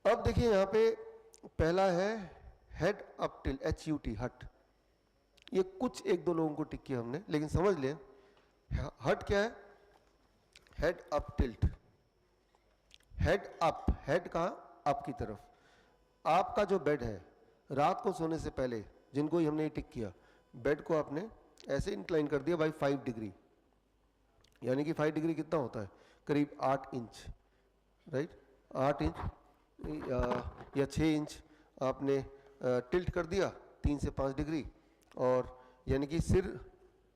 अब देखिए यहाँ पे पहला है हेड अप टिल्ट, HUT, हट। ये कुछ एक दो लोगों को टिक किया हमने, लेकिन समझ लें हट क्या है। Head up tilt, head up, head कहाँ, अप की तरफ। आपका जो बेड है, रात को सोने से पहले जिनको ही हमने ये टिक किया, बेड को आपने ऐसे इंक्लाइन कर दिया बाई 5 डिग्री, यानी कि 5 डिग्री कितना होता है, करीब 8 इंच, राइट। 8 इंच या 6 इंच आपने टिल्ट कर दिया 3 से 5 डिग्री, और यानी कि सिर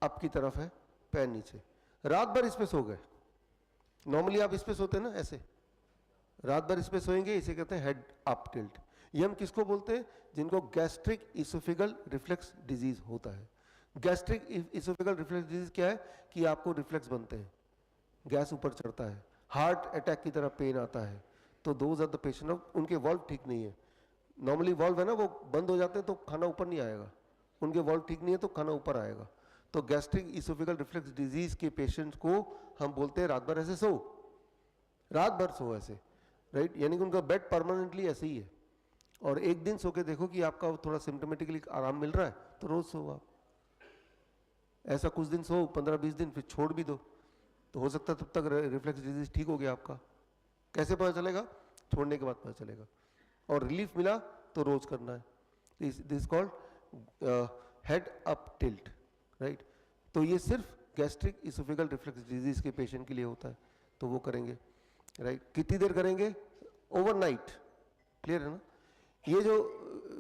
अप की तरफ है, पैर नीचे। रात भर इस पे सो गए। नॉर्मली आप इस पे सोते हैं ना, ऐसे रात भर इस पे सोएंगे, इसे कहते हैं हेड अप टिल्ट। ये हम किसको बोलते हैं, जिनको गैस्ट्रिक इसोफेगल रिफ्लेक्स डिजीज होता है। गैस्ट्रिक इसोफेगल रिफ्लेक्स डिजीज क्या है कि आपको रिफ्लेक्स बनते हैं, गैस ऊपर चढ़ता है, हार्ट अटैक की तरह पेन आता है, तो those are the patient of, उनके वॉल्व ठीक नहीं है। नॉर्मली वॉल्व है ना, वो बंद हो जाते हैं तो खाना ऊपर नहीं आएगा, उनके वॉल्व ठीक नहीं है तो खाना ऊपर आएगा। तो गैस्ट्रिक इसोफेगल रिफ्लेक्स डिजीज के पेशेंट्स को हम बोलते हैं रात भर ऐसे सो, रात भर सो ऐसे, राइट। यानी कि उनका बेड परमानेंटली ऐसे ही है। और एक दिन सो के देखो कि आपका थोड़ा सिम्टोमेटिकली आराम मिल रहा है तो रोज सो आप ऐसा, कुछ दिन सो, 15-20 दिन, फिर छोड़ भी दो, तो हो सकता है तब तक रिफ्लेक्स डिजीज ठीक हो गया आपका। कैसे पता चलेगा, छोड़ने के बाद पता चलेगा। और रिलीफ मिला तो रोज करना है। This called head up tilt, right. तो ये सिर्फ गैस्ट्रिक इसोफेगल रिफ्लेक्स डिजीज के पेशेंट के लिए होता है, तो वो करेंगे, राइट। कितनी देर करेंगे, ओवरनाइट, क्लियर है ना। ये जो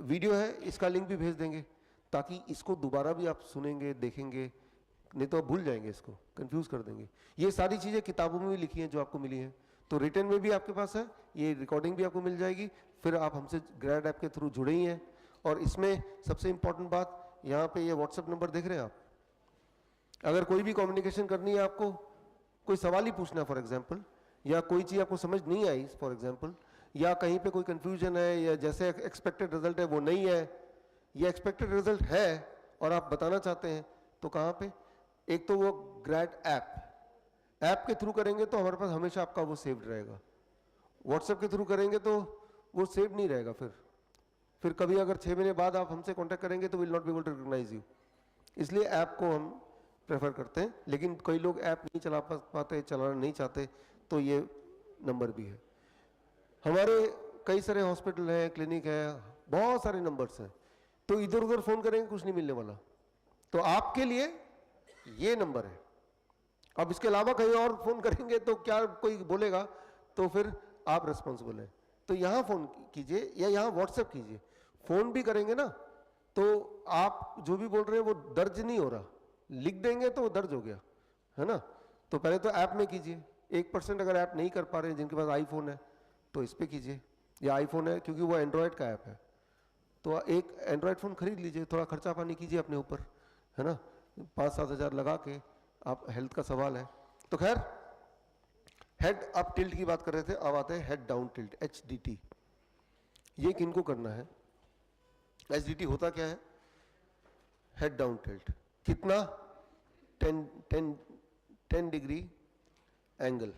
वीडियो है इसका लिंक भी भेज देंगे, ताकि इसको दोबारा भी आप सुनेंगे, देखेंगे, नहीं तो आप भूल जाएंगे, इसको कंफ्यूज कर देंगे। ये सारी चीज़ें किताबों में भी लिखी हैं जो आपको मिली हैं, तो रिटर्न में भी आपके पास है, ये रिकॉर्डिंग भी आपको मिल जाएगी। फिर आप हमसे ग्रैड ऐप के थ्रू जुड़े ही हैं। और इसमें सबसे इंपॉर्टेंट बात, यहाँ पे ये व्हाट्सएप नंबर देख रहे हैं आप, अगर कोई भी कम्युनिकेशन करनी है आपको, कोई सवाल ही पूछना है फॉर एग्जाम्पल, या कोई चीज़ आपको समझ नहीं आई फॉर एग्जाम्पल, या कहीं पे कोई कंफ्यूजन है, या जैसे एक्सपेक्टेड रिजल्ट है वो नहीं है, या एक्सपेक्टेड रिजल्ट है और आप बताना चाहते हैं, तो कहाँ पे, एक तो वो ग्रैड ऐप के थ्रू करेंगे तो हमारे पास हमेशा आपका वो सेव्ड रहेगा। व्हाट्सएप के थ्रू करेंगे तो वो सेव नहीं रहेगा। फिर कभी अगर 6 महीने बाद आप हमसे कांटेक्ट करेंगे तो will not be able to recognise you. इसलिए ऐप को हम प्रेफर करते हैं, लेकिन कई लोग ऐप नहीं चला पाते, चलाना नहीं चाहते, तो ये नंबर भी है। हमारे कई सारे हॉस्पिटल हैं, क्लिनिक है, बहुत सारे नंबर्स हैं, तो इधर उधर फोन करेंगे कुछ नहीं मिलने वाला। तो आपके लिए ये नंबर है। अब इसके अलावा कहीं और फोन करेंगे तो क्या कोई बोलेगा, तो फिर आप रिस्पॉन्सिबल हैं। तो यहां फोन कीजिए या यहां व्हाट्सएप कीजिए। फोन भी करेंगे ना तो आप जो भी बोल रहे हैं वो दर्ज नहीं हो रहा, लिख देंगे तो वो दर्ज हो गया, है ना। तो पहले तो ऐप में कीजिए। 1% अगर ऐप नहीं कर पा रहे हैं, जिनके पास आईफोन है तो इस पर कीजिए, या आईफोन है क्योंकि वो एंड्रॉयड का ऐप है, तो एक एंड्रॉयड फ़ोन खरीद लीजिए, थोड़ा खर्चा पानी कीजिए अपने ऊपर, है ना। 5-7 हज़ार लगा के, आप हेल्थ का सवाल है। तो खैर, हेड अप टिल्ट की बात कर रहे थे, अब आते हैं हेड डाउन टिल्ट, HDT। ये किनको करना है, HDT होता क्या है, हेड डाउन टिल्ट, कितना, 10 डिग्री एंगल,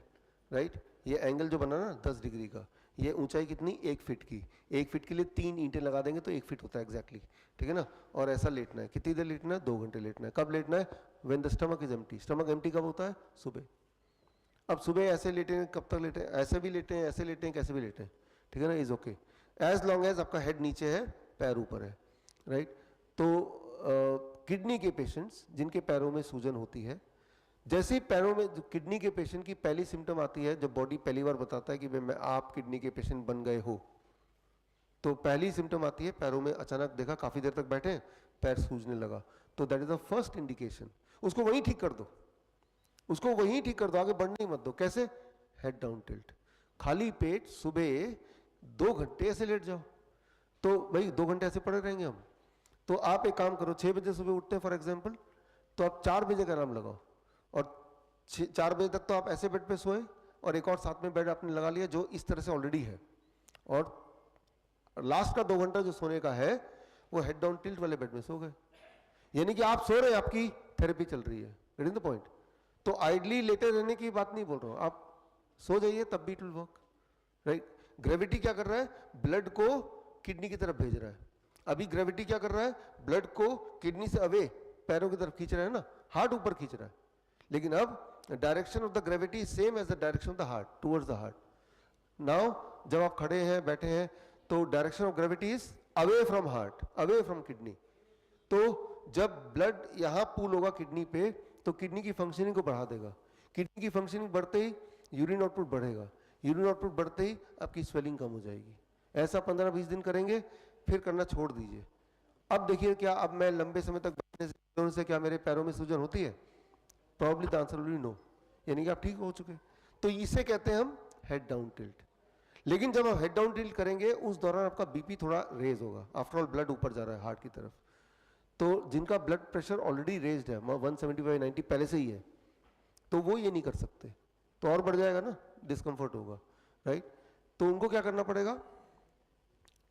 राइट। ये एंगल जो बना ना 10 डिग्री का, ये ऊंचाई कितनी, 1 फीट की। 1 फीट के लिए 3 ईंटें लगा देंगे तो 1 फीट होता है एग्जैक्टली, ठीक है ना। और ऐसा लेटना है, कितनी देर लेटना है, 2 घंटे लेटना है। कब लेटना है, when the stomach is empty. Stomach empty कब होता है, सुबह। अब सुबह ऐसे लेटे हैं, कब तक लेटे हैं, ऐसे भी लेटे हैं, ऐसे लेटे हैं, कैसे भी लेटे हैं, ठीक है ना, is okay, as long as आपका हेड नीचे है, पैर ऊपर है, राइट। तो किडनी के पेशेंट्स जिनके पैरों में सूजन होती है, जैसे ही पैरों में, किडनी के पेशेंट की पहली सिम्टम आती है जब बॉडी पहली बार बताता है कि मैं आप किडनी के पेशेंट बन गए हो, तो पहली सिम्टम आती है पैरों में, अचानक देखा काफी देर तक बैठे पैर सूजने लगा, तो that is the first indication. उसको वहीं ठीक कर दो, उसको वहीं ठीक कर दो, आगे बढ़ने ही मत दो। कैसे, हेड डाउन टिल्ट, खाली पेट सुबह 2 घंटे ऐसे लेट जाओ। तो भाई 2 घंटे ऐसे पड़े रहेंगे हम, तो आप एक काम करो, 6 बजे सुबह उठते हैं फॉर एग्जाम्पल, तो आप 4 बजे का अलार्म लगाओ, और 4 बजे तक तो आप ऐसे बेड पे सोए, और एक और साथ में बेड आपने लगा लिया जो इस तरह से ऑलरेडी है, और लास्ट का 2 घंटा जो सोने का है वो हेड डाउन टिल्ट वाले बेड में सो गए। यानी कि आप सो रहे हैं, आपकी थेरेपी चल रही है, गेटिंग द पॉइंट। तो आइडली लेटे रहने की बात नहीं बोल रहा हूं, आप सो जाइए तब भी it will work, right. Gravity क्या कर रहा है, ब्लड को किडनी की तरफ भेज रहा है। अभी ग्रेविटी क्या कर रहा है, ब्लड को किडनी से अवे पैरों की तरफ खींच रहा है ना, हार्ट ऊपर खींच रहा है। लेकिन अब direction of the gravity is same as the direction of the heart, towards the heart. Now जब आप खड़े हैं, बैठे हैं, तो direction of gravity is away from heart, away from kidney. तो जब ब्लड यहां पूल होगा किडनी पे, तो किडनी की फंक्शनिंग को बढ़ा देगा। किडनी की फंक्शनिंग बढ़ते ही यूरिन आउटपुट बढ़ेगा, यूरिन आउटपुट बढ़ते ही आपकी स्वेलिंग कम हो जाएगी। ऐसा 15-20 दिन करेंगे, फिर करना छोड़ दीजिए। अब देखिए, क्या अब मैं लंबे समय तक बैठने से क्या मेरे पैरों में सूजन होती है? Probably the answer will be no, यानी कि आप ठीक हो चुके। तो इसे कहते हैं हम हेड डाउन टिल्ट। लेकिन जब आप हेड डाउन टिल्ट करेंगे, उस दौरान आपका बीपी थोड़ा रेज होगा। आफ्टर ऑल ब्लड ऊपर जा रहा है हार्ट की तरफ। तो जिनका ब्लड प्रेशर ऑलरेडी रेज्ड है, 175/90 पहले से ही है, तो वो ये नहीं कर सकते, तो और बढ़ जाएगा ना, डिस्कम्फर्ट होगा, राइट। तो उनको क्या करना पड़ेगा,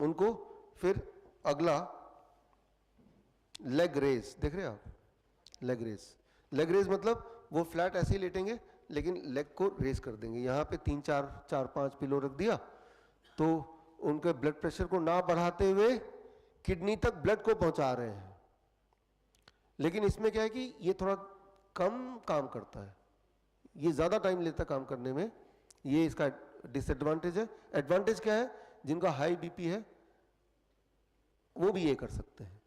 उनको फिर अगला लेग रेज, देख रहे हैं आप, लेग रेज। लेग रेज मतलब वो फ्लैट ऐसे ही लेटेंगे, लेकिन लेग को रेज कर देंगे। यहाँ पे 3-4-5 पिलो रख दिया, तो उनके ब्लड प्रेशर को ना बढ़ाते हुए किडनी तक ब्लड को पहुंचा रहे हैं। लेकिन इसमें क्या है कि ये थोड़ा कम काम करता है, ये ज्यादा टाइम लेता है काम करने में, ये इसका डिसएडवांटेज है। एडवांटेज क्या है, जिनका हाई बीपी है वो भी ये कर सकते हैं,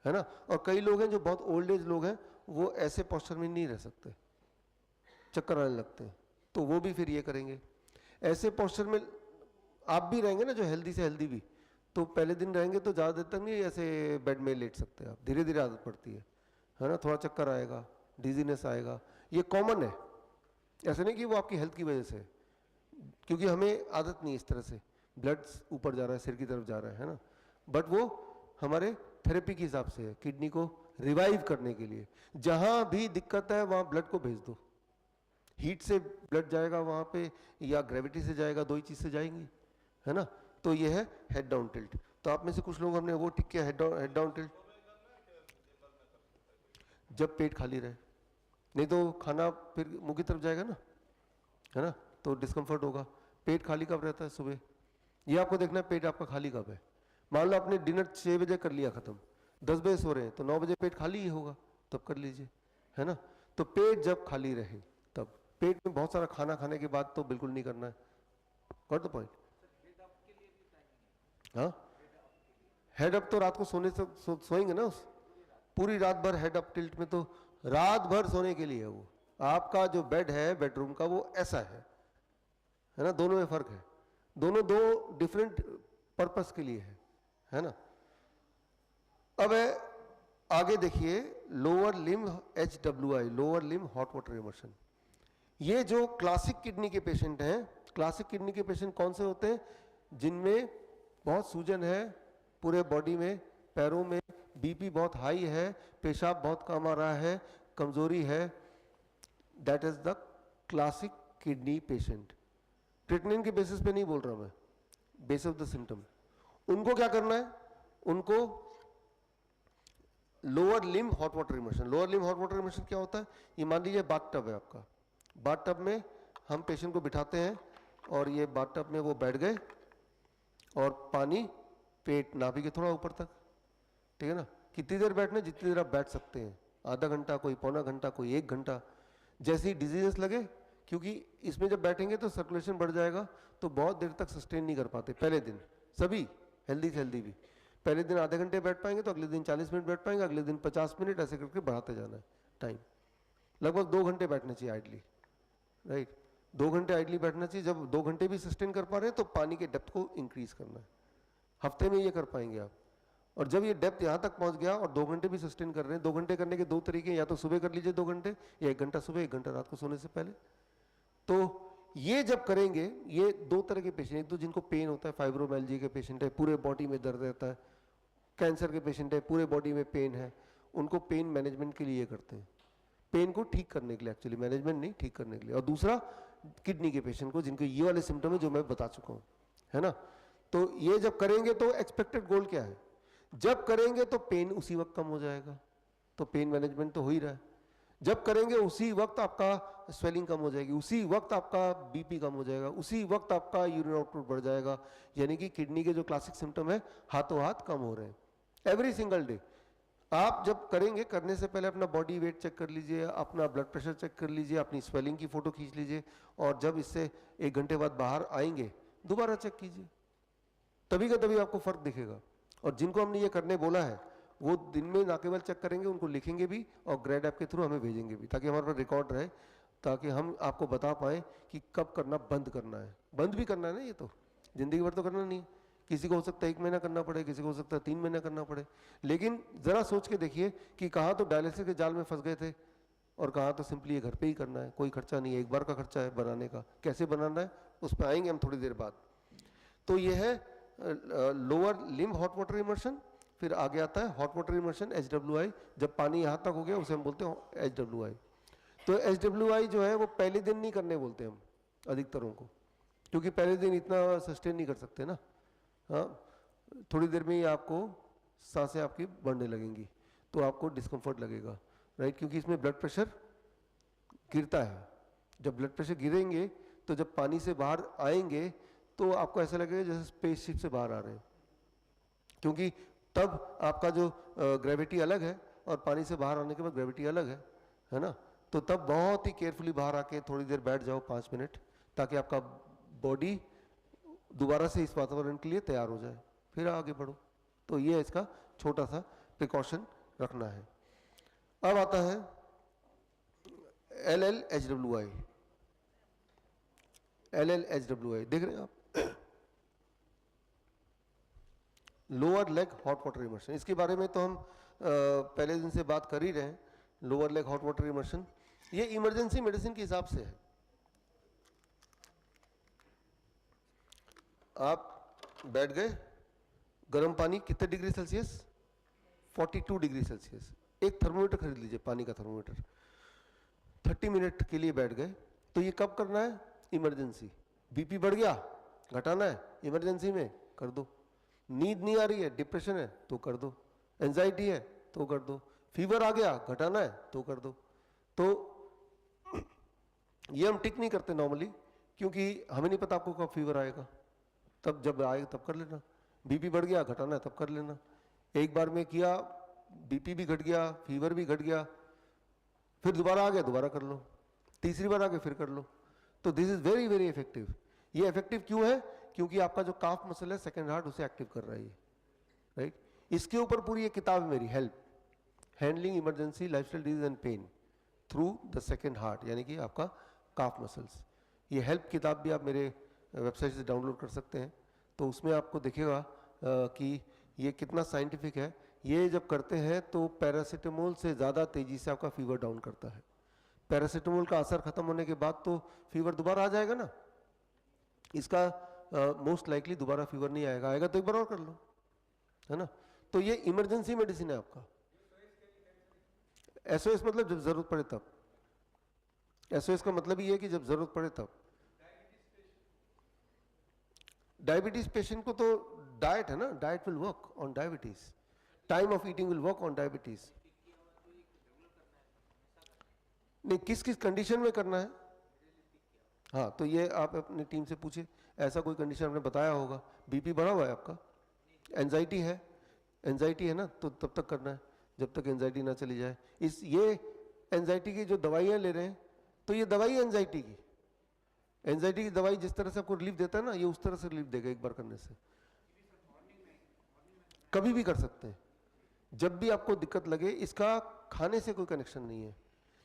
है ना। और कई लोग हैं जो बहुत ओल्ड एज लोग हैं, वो ऐसे पोस्चर में नहीं रह सकते, चक्कर आने लगते हैं, तो वो भी फिर ये करेंगे। ऐसे पोस्चर में आप भी रहेंगे ना, जो हेल्दी से हेल्दी भी, तो पहले दिन रहेंगे तो ज़्यादा देर तक नहीं ऐसे बेड में लेट सकते आप, धीरे धीरे आदत पड़ती है ना। थोड़ा चक्कर आएगा, डिजीनेस आएगा, ये कॉमन है, ऐसे नहीं कि वो आपकी हेल्थ की वजह से, क्योंकि हमें आदत नहीं इस तरह से, ब्लड ऊपर जा रहा है, सिर की तरफ जा रहा है ना। बट वो हमारे थेरेपी के हिसाब से है, किडनी को रिवाइव करने के लिए। जहां भी दिक्कत है वहां ब्लड को भेज दो, हीट से ब्लड जाएगा वहां पे, या ग्रेविटी से जाएगा, दो ही चीज से जाएंगी, है ना। तो ये है हेड डाउन टिल्ट। तो आप में से कुछ लोग हमने वो टिक किया हेड डाउन टिल्ट, जब पेट खाली रहे, नहीं तो खाना फिर मुंह की तरफ जाएगा ना, है ना, तो डिस्कम्फर्ट होगा। पेट खाली कब रहता है? सुबह। ये आपको देखना है पेट आपका खाली कब है। मान लो आपने डिनर 6 बजे कर लिया खत्म, 10 बजे सो रहे हैं, तो 9 बजे पेट खाली ही होगा, तब कर लीजिए, है ना। तो पेट जब खाली रहे तब, पेट में बहुत सारा खाना खाने के बाद तो बिल्कुल नहीं करना है। Got the point? हाँ, हेड अप तो रात को सोने से सोएंगे ना, उस पूरी रात भर हेड अप टिल्ट में, तो रात भर सोने के लिए है वो। आपका जो बेड है बेडरूम का, वो ऐसा है ना, दोनों में फर्क है, दोनों दो डिफरेंट पर्पस के लिए है ना। अब आगे देखिए, lower limb HWI, lower limb hot water immersion. ये जो क्लासिक किडनी के पेशेंट हैं, क्लासिक किडनी के पेशेंट कौन से होते हैं? जिनमें बहुत सूजन है पूरे बॉडी में, पैरों में, बीपी बहुत हाई है, पेशाब बहुत कम आ रहा है, कमजोरी है, that is the classic kidney patient. Treatment के बेसिस पे नहीं बोल रहा मैं, बेसिस ऑफ द सिम्टम। उनको क्या करना है? उनको lower limb hot water immersion. Lower limb hot water immersion क्या होता है? ये मान लीजिए बाथ टब है आपका, बाथ टब में हम पेशेंट को बिठाते हैं, और ये बाथ टब में वो बैठ गए, और पानी पेट नाभि के थोड़ा ऊपर तक, ठीक है ना। कितनी देर बैठना? जितनी देर आप बैठ सकते हैं, आधा घंटा, कोई पौना घंटा, कोई 1 घंटा। जैसे ही डिजीजेस लगे, क्योंकि इसमें जब बैठेंगे तो सर्कुलेशन बढ़ जाएगा, तो बहुत देर तक सस्टेन नहीं कर पाते पहले दिन, सभी हेल्दी से हेल्दी भी। पहले दिन आधे घंटे बैठ पाएंगे, तो अगले दिन 40 मिनट बैठ पाएंगे, अगले दिन 50 मिनट, ऐसे करके बढ़ाते जाना है टाइम। लगभग 2 घंटे बैठना चाहिए आइडली, राइट। 2 घंटे आइडली बैठना चाहिए। जब 2 घंटे भी सस्टेन कर पा रहे हैं, तो पानी के डेप्थ को इंक्रीज करना है। हफ्ते में ये कर पाएंगे आप। और जब ये डेप्थ यहाँ तक पहुँच गया और 2 घंटे भी सस्टेन कर रहे हैं, 2 घंटे करने के 2 तरीके, या तो सुबह कर लीजिए 2 घंटे, या 1 घंटा सुबह, 1 घंटा रात को सोने से पहले। तो ये जब करेंगे, ये 2 तरह के पेशेंट, एक तो जिनको पेन होता है, फाइब्रोमाइल्जिया के पेशेंट है, पूरे बॉडी में दर्द रहता है, कैंसर के पेशेंट है, पूरे बॉडी में पेन है, उनको पेन मैनेजमेंट के लिए करते हैं, पेन को ठीक करने के लिए, एक्चुअली मैनेजमेंट नहीं, ठीक करने के लिए। और दूसरा किडनी के पेशेंट को, जिनको ये वाले सिम्टम है जो मैं बता चुका हूँ, है ना। तो ये जब करेंगे तो एक्सपेक्टेड गोल क्या है? जब करेंगे तो पेन उसी वक्त कम हो जाएगा, तो पेन मैनेजमेंट तो हो ही रहा है। जब करेंगे उसी वक्त आपका स्वेलिंग कम हो जाएगी, उसी वक्त आपका बीपी कम हो जाएगा, उसी वक्त आपका यूरिन आउटपुट बढ़ जाएगा। यानी कि किडनी के जो क्लासिक सिम्टम है हाथों हाथ कम हो रहे हैं एवरी सिंगल डे। आप जब करेंगे, करने से पहले अपना बॉडी वेट चेक कर लीजिए, अपना ब्लड प्रेशर चेक कर लीजिए, अपनी स्वेलिंग की फोटो खींच लीजिए, और जब इससे 1 घंटे बाद बाहर आएंगे दोबारा चेक कीजिए, तभी का तभी आपको फर्क दिखेगा। और जिनको हमने ये करने बोला है वो दिन में ना केवल चेक करेंगे, उनको लिखेंगे भी और ग्रेड ऐप के थ्रू हमें भेजेंगे भी, ताकि हमारे पास रिकॉर्ड रहे, ताकि हम आपको बता पाए कि कब करना बंद करना है। बंद भी करना है ना, ये तो जिंदगी भर तो करना नहीं है। किसी को हो सकता है 1 महीना करना पड़े, किसी को हो सकता है 3 महीना करना पड़े। लेकिन जरा सोच के देखिए कि कहाँ तो डायलिसिस के जाल में फंस गए थे और कहाँ तो सिंपली ये घर पे ही करना है, कोई खर्चा नहीं है, एक बार का खर्चा है बनाने का। कैसे बनाना है उस पर आएंगे हम थोड़ी देर बाद। तो ये है lower limb hot water immersion. फिर आगे आता है हॉट वाटर इमर्शन HWI। जब पानी यहाँ तक हो गया उसे हम बोलते हैं HWI। तो HWI जो है वो पहले दिन नहीं करने बोलते हम अधिकतरों को, क्योंकि पहले दिन इतना सस्टेन नहीं कर सकते ना। हाँ, थोड़ी देर में ही आपको सांसें आपकी बढ़ने लगेंगी, तो आपको डिस्कम्फर्ट लगेगा, राइट, क्योंकि इसमें ब्लड प्रेशर गिरता है। जब ब्लड प्रेशर गिरेंगे तो जब पानी से बाहर आएंगे तो आपको ऐसा लगेगा जैसे स्पेसशिप से बाहर आ रहे हैं, क्योंकि तब आपका जो ग्रेविटी अलग है और पानी से बाहर आने के बाद ग्रेविटी अलग है ना। तो तब बहुत ही केयरफुली बाहर आके थोड़ी देर बैठ जाओ 5 मिनट, ताकि आपका बॉडी दोबारा से इस वातावरण के लिए तैयार हो जाए, फिर आगे बढ़ो। तो ये इसका छोटा सा प्रिकॉशन रखना है। अब आता है LLHWI। LLHWI देख रहे हैं आप, lower leg hot water immersion. इसके बारे में तो हम पहले दिन से बात कर ही रहे हैं। Lower leg hot water immersion ये इमरजेंसी मेडिसिन के हिसाब से है। आप बैठ गए, गर्म पानी कितने डिग्री सेल्सियस, 42 डिग्री सेल्सियस। एक थर्मोमीटर खरीद लीजिए, पानी का थर्मोमीटर। 30 मिनट के लिए बैठ गए। तो ये कब करना है, इमरजेंसी। बीपी बढ़ गया, घटाना है, इमरजेंसी में कर दो। नींद नहीं आ रही है, डिप्रेशन है, तो कर दो। एंजाइटी है तो कर दो। फीवर आ गया, घटाना है तो कर दो। तो ये हम टिक नहीं करते नॉर्मली, क्योंकि हमें नहीं पता आपको कब फीवर आएगा। तब जब आएगा तब कर लेना। बीपी बढ़ गया, घटाना है तब कर लेना। एक बार में किया, बीपी भी घट गया, फीवर भी घट गया, फिर दोबारा आ गया, दोबारा कर लो। तीसरी बार आ गया, फिर कर लो। तो this is very very effective. ये इफेक्टिव क्यों है, क्योंकि आपका जो काफ मसल है सेकंड हार्ट उसे एक्टिव कर रहा है, राइट। इसके ऊपर पूरी एक किताब है मेरी, help, handling emergency lifestyle disease and pain through the second heart, यानी कि आपका काफ मसल्स। ये हेल्प किताब भी आप मेरे वेबसाइट से डाउनलोड कर सकते हैं। तो उसमें आपको दिखेगा कि ये कितना साइंटिफिक है। ये जब करते हैं तो पैरासीटामोल से ज़्यादा तेज़ी से आपका फीवर डाउन करता है। पैरासीटामोल का असर खत्म होने के बाद तो फीवर दोबारा आ जाएगा ना। इसका मोस्ट लाइकली दोबारा फीवर नहीं आएगा, आएगा तो एक बार और कर लो, है ना। तो ये इमरजेंसी मेडिसिन है आपका। SOS मतलब जब जरूरत पड़े तब। SOS का मतलब ये है कि जब जरूरत पड़े तब। डायबिटीज पेशेंट को तो डाइट है ना, diet will work on diabetes, time of eating will work on diabetes. नहीं, किस किस कंडीशन में करना है, हाँ, तो ये आप अपनी टीम से पूछिए। ऐसा कोई कंडीशन आपने बताया होगा, बीपी बढ़ा हुआ है आपका, एंजाइटी है ना, तो तब तक करना है जब तक एंजाइटी ना चली जाए। ये एंजाइटी की जो दवाइयाँ ले रहे हैं, तो ये दवाई है एंजाइटी की दवाई जिस तरह से आपको रिलीफ देता है ना, ये उस तरह से रिलीफ देगा एक बार करने से। कभी भी कर सकते हैं, जब भी आपको दिक्कत लगे। इसका खाने से कोई कनेक्शन नहीं है।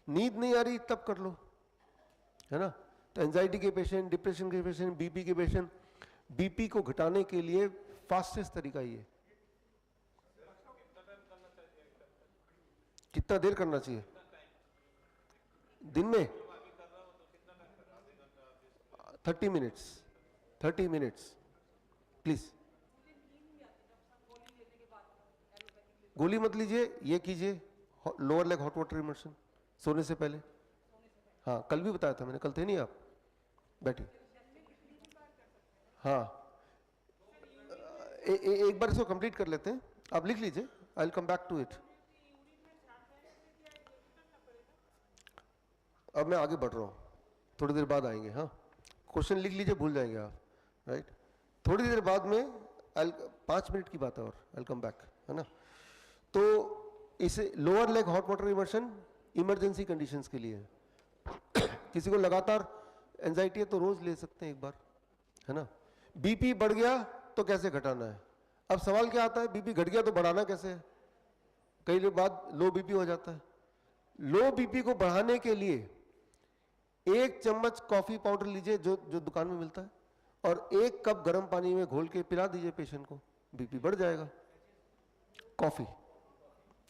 नींद नहीं आ रही तब कर लो, है ना। तो एंजाइटी के पेशेंट, डिप्रेशन के पेशेंट, बीपी के पेशेंट, बीपी को घटाने के लिए फास्टेस्ट तरीका ये। कितना देर करना चाहिए दिन में, 30 मिनट्स प्लीज। गोली मत लीजिए, ये कीजिए lower leg hot water immersion सोने से पहले। हाँ, कल भी बताया था मैंने, कल थे नहीं आप, बैठिए। हाँ, एक बार इसको कंप्लीट कर लेते हैं, आप लिख लीजिए, I will come back to it. अब मैं आगे बढ़ रहा हूँ, थोड़ी देर बाद आएंगे। हाँ, क्वेश्चन लिख लीजिए, भूल जाएंगे आप, राइट। थोड़ी देर बाद में 5 मिनट की बात है और आई कम बैक, है ना। तो इसे lower leg hot water immersion emergency conditions के लिए है। किसी को लगातार एंजाइटी है तो रोज ले सकते हैं एक बार, है ना। बीपी बढ़ गया तो कैसे घटाना है। अब सवाल क्या आता है, बीपी घट गया तो बढ़ाना कैसे है। कई लोग बाद लो बीपी हो जाता है। लो बीपी को बढ़ाने के लिए 1 चम्मच कॉफी पाउडर लीजिए जो दुकान में मिलता है, और 1 कप गर्म पानी में घोल के पिला दीजिए पेशेंट को, बीपी बढ़ जाएगा।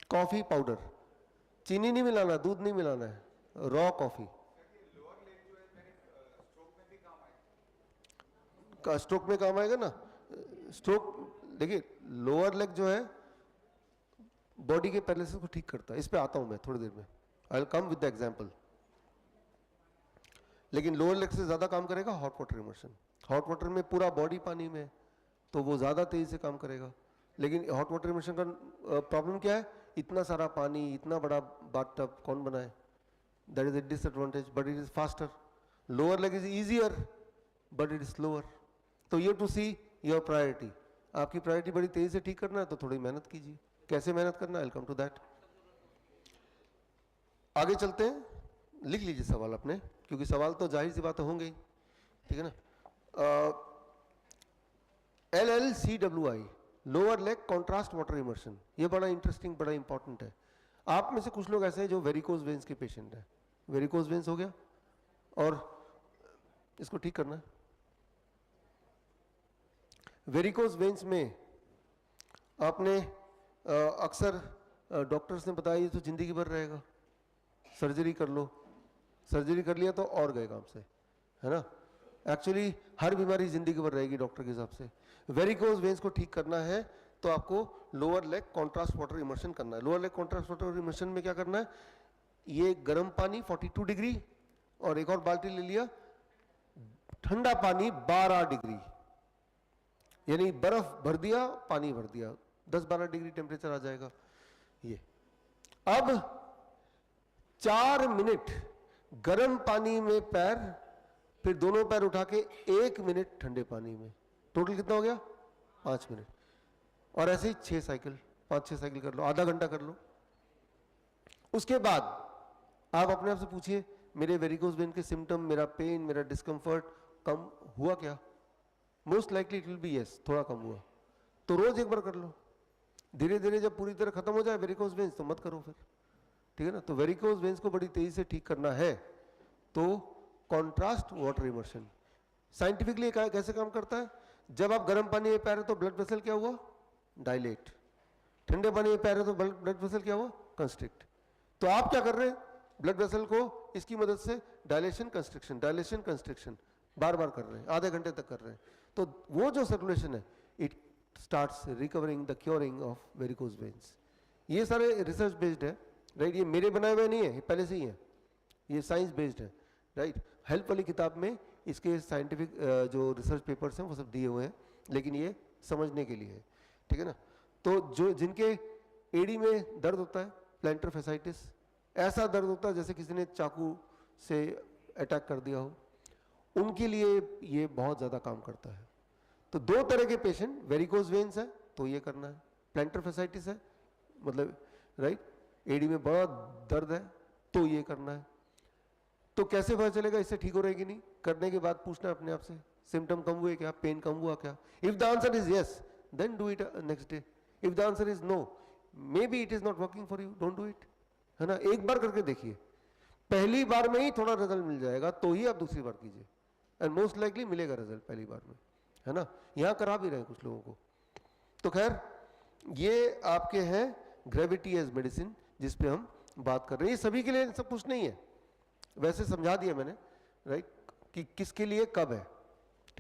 कॉफी पाउडर, चीनी नहीं मिलाना, दूध नहीं मिलाना है, रॉ कॉफी। स्ट्रोक में काम आएगा ना। स्ट्रोक देखिए, लोअर लेग जो है बॉडी के पैरालिसिस को ठीक करता है। इस पे आता हूं मैं थोड़ी देर में, आई will come with the example. लेकिन लोअर लेग से ज्यादा काम करेगा hot water immersion. Hot water में पूरा बॉडी पानी में है तो वो ज्यादा तेजी से काम करेगा। लेकिन हॉट वाटर इमर्शन का प्रॉब्लम क्या है, इतना सारा पानी, इतना बड़ा बाथटब कौन बनाए, that is a disadvantage, but it is faster. Lower leg is easier but it is slower. तो you to see your priority. आपकी प्रायोरिटी बड़ी तेजी से ठीक करना है तो थोड़ी मेहनत कीजिए। कैसे मेहनत करना है, I will come to that. आगे चलते हैं, लिख लीजिए सवाल अपने, क्योंकि सवाल तो जाहिर सी बातें होंगे ही, ठीक है ना। LLCWI, lower leg contrast water immersion, ये बड़ा इंटरेस्टिंग, बड़ा इंपॉर्टेंट है। आप में से कुछ लोग ऐसे हैं जो वेरिकोज वेन्स के पेशेंट हैं। वेरिकोज वेन्स हो गया और इसको ठीक करना है। वेरिकोज वेन्स में आपने अक्सर डॉक्टर्स ने बताया ये तो जिंदगी भर रहेगा, सर्जरी कर लो। सर्जरी कर लिया तो और गए काम से, है ना। एक्चुअली हर बीमारी जिंदगी भर रहेगी डॉक्टर के हिसाब से। वेरिकोज वेन्स को ठीक करना है तो आपको lower leg contrast water immersion करना है। Lower leg contrast water immersion में क्या करना है, ये गर्म पानी 42 डिग्री और एक और बाल्टी ले लिया, ठंडा पानी 12 डिग्री, यानी बर्फ भर दिया, पानी भर दिया, 10-12 डिग्री टेम्परेचर आ जाएगा ये। अब 4 मिनट गर्म पानी में पैर, फिर दोनों पैर उठा के 1 मिनट ठंडे पानी में। टोटल कितना हो गया, 5 मिनट। और ऐसे ही 6 साइकिल, 5-6 साइकिल कर लो, आधा घंटा कर लो। उसके बाद आप अपने आप से पूछिए, मेरे वेरिकोज वेन के सिम्टम, मेरा पेन, मेरा डिस्कम्फर्ट कम हुआ क्या। Most likely it will be yes, थोड़ा कम हुआ। तो रोज एक बार कर लो। धीरे धीरे जब पूरी तरह खत्म हो जाए वेरिकोज वेन्स तो मत करो फिर, ठीक है ना। तो वेरिकोज वेन्स को बड़ी तेजी से ठीक करना है तो कॉन्ट्रास्ट वाटर इमर्शन। साइंटिफिकली कैसे काम करता है, जब आप गर्म पानी में पैर तो ब्लड वेसल क्या हुआ, डायलेट। ठंडे पानी में पैर तो ब्लड वेसल क्या हुआ, कंस्ट्रिक्ट। तो आप क्या कर रहे हैं, ब्लड वेसल को इसकी मदद से डायलेशन कंस्ट्रिक्शन, डायलेशन कंस्ट्रिक्शन बार बार कर रहे हैं, आधे घंटे तक कर रहे हैं। तो वो जो सर्कुलेशन है it starts recovering the curing of varicose veins. ये सारे रिसर्च बेस्ड है, राइट। ये मेरे बनाए हुए नहीं है, ये पहले से ही है, ये साइंस बेस्ड है, राइट। हेल्प वाली किताब में इसके साइंटिफिक जो रिसर्च पेपर्स हैं वो सब दिए हुए हैं, लेकिन ये समझने के लिए है, ठीक है ना। तो जो जिनके एडी में दर्द होता है, प्लैंटर फैसाइटिस, ऐसा दर्द होता है जैसे किसी ने चाकू से अटैक कर दिया हो, उनके लिए ये बहुत ज़्यादा काम करता है। तो 2 तरह के पेशेंट, वेरिकोज वेन्स है तो ये करना है, प्लैंटर फैसाइटिस है मतलब, राइट, एडी में बड़ा दर्द है तो ये करना है। तो कैसे पता चलेगा इससे ठीक हो रहेगी नहीं, करने के बाद पूछना अपने आप से, सिम्टम कम हुए क्या, पेन कम हुआ क्या। If the answer is yes then do it next day. If the answer is no, maybe it is not working for you, don't do it, है ना। एक बार करके देखिए, पहली बार में ही थोड़ा रिजल्ट मिल जाएगा तो ही आप दूसरी बार कीजिए, एंड मोस्ट लाइकली मिलेगा रिजल्ट पहली बार में, है ना। यहाँ करा भी रहे कुछ लोगों को। तो खैर ये आपके हैं ग्रेविटी एज मेडिसिन जिस पे हम बात कर रहे हैं। ये सभी के लिए सब कुछ नहीं है, वैसे समझा दिया मैंने, राइट, कि किसके लिए कब है।